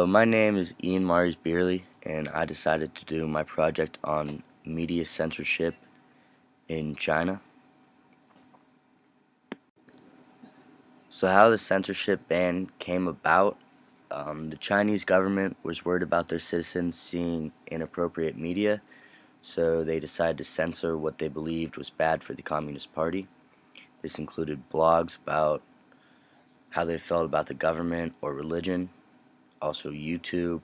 So my name is Ian Marius Bierley, and I decided to do my project on media censorship in China. So how the censorship ban came about, the Chinese government was worried about their citizens seeing inappropriate media, so they decided to censor what they believed was bad for the Communist Party. This included blogs about how they felt about the government or religion, also YouTube,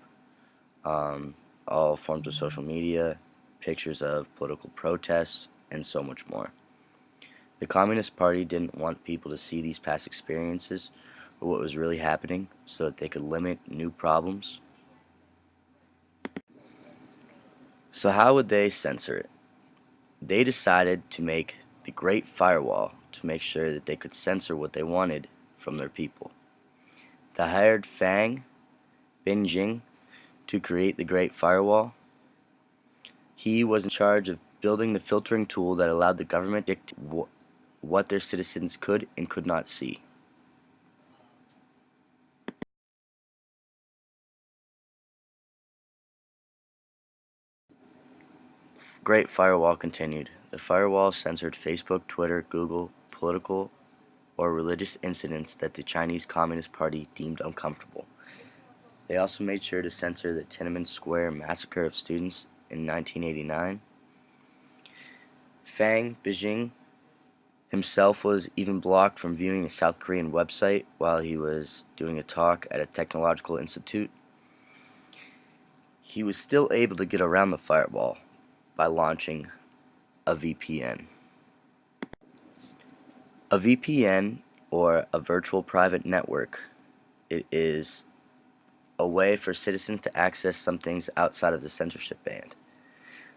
um, all forms of social media, pictures of political protests, and so much more. The Communist Party didn't want people to see these past experiences or what was really happening so that they could limit new problems. So how would they censor it? They decided to make the Great Firewall to make sure that they could censor what they wanted from their people. They hired Fang Binjing to create the Great Firewall. He was in charge of building the filtering tool that allowed the government to dictate what their citizens could and could not see. Great Firewall continued. The firewall censored Facebook, Twitter, Google, political or religious incidents that the Chinese Communist Party deemed uncomfortable. They also made sure to censor the Tiananmen Square massacre of students in 1989. Fang Beijing himself was even blocked from viewing a South Korean website while he was doing a talk at a technological institute. He was still able to get around the firewall by launching a VPN. A VPN, or a virtual private network, it is a way for citizens to access some things outside of the censorship band.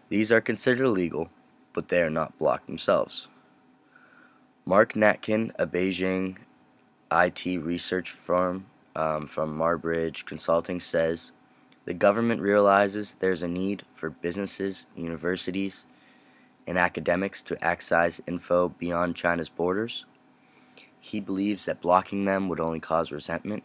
These are considered illegal, but they are not blocked themselves. Mark Natkin, a Beijing IT research firm from Marbridge Consulting, says the government realizes there's a need for businesses, universities, and academics to access info beyond China's borders. He believes that blocking them would only cause resentment.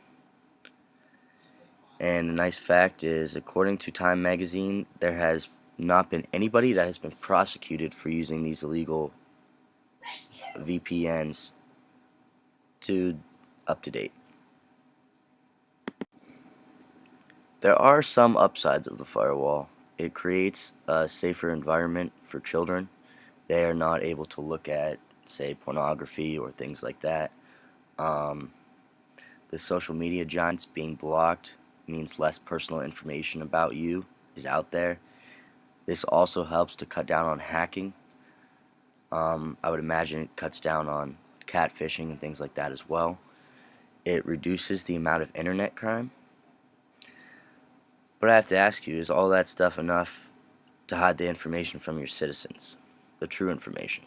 And a nice fact is, according to Time magazine, there has not been anybody that has been prosecuted for using these illegal VPNs up to date. There are some upsides of the firewall. It creates a safer environment for children. They are not able to look at, say, pornography or things like that. The social media giants being blocked means less personal information about you is out there. This also helps to cut down on hacking. I would imagine it cuts down on catfishing and things like that as well. It reduces the amount of internet crime. But I have to ask you, is all that stuff enough to hide the information from your citizens? The true information.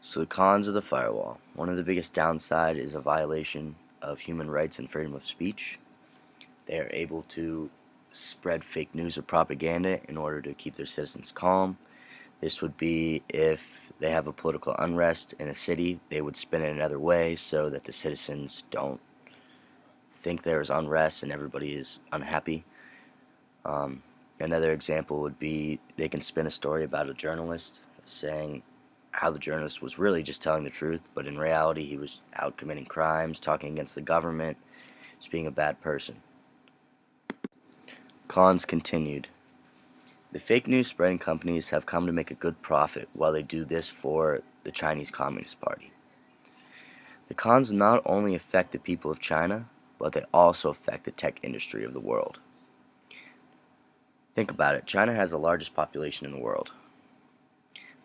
So the cons of the firewall. One of the biggest downside is a violation of human rights and freedom of speech. They are able to spread fake news or propaganda in order to keep their citizens calm. This would be if they have a political unrest in a city, they would spin it another way so that the citizens don't think there is unrest and everybody is unhappy. Another example would be they can spin a story about a journalist saying how the journalist was really just telling the truth, but in reality he was out committing crimes, talking against the government, just being a bad person. Cons continued. The fake news spreading companies have come to make a good profit while they do this for the Chinese Communist Party. The cons not only affect the people of China, but they also affect the tech industry of the world. Think about it. China has the largest population in the world.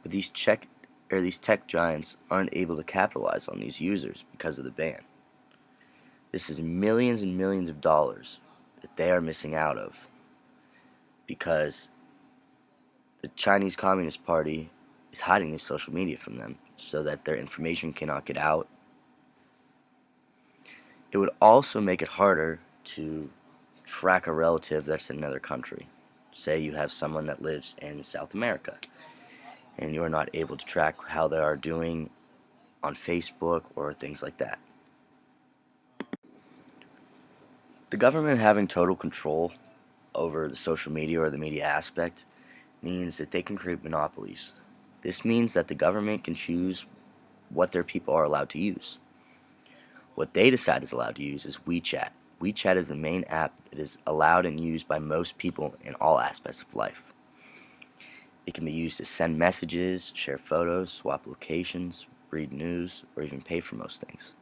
But these tech giants aren't able to capitalize on these users because of the ban. This is millions and millions of dollars that they are missing out of because the Chinese Communist Party is hiding their social media from them so that their information cannot get out. It would also make it harder to track a relative that's in another country. Say you have someone that lives in South America and you're not able to track how they are doing on Facebook or things like that. The government having total control over the social media or the media aspect means that they can create monopolies. This means that the government can choose what their people are allowed to use. What they decide is allowed to use is WeChat. WeChat is the main app that is allowed and used by most people in all aspects of life. It can be used to send messages, share photos, swap locations, read news, or even pay for most things.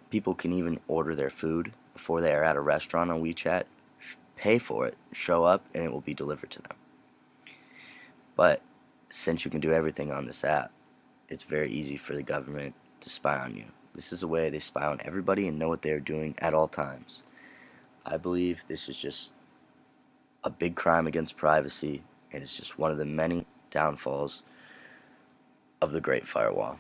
People can even order their food before they are at a restaurant on WeChat, pay for it, show up, and it will be delivered to them. But since you can do everything on this app, it's very easy for the government to spy on you. This is a way they spy on everybody and know what they are doing at all times. I believe this is just a big crime against privacy, and it's just one of the many downfalls of the Great Firewall.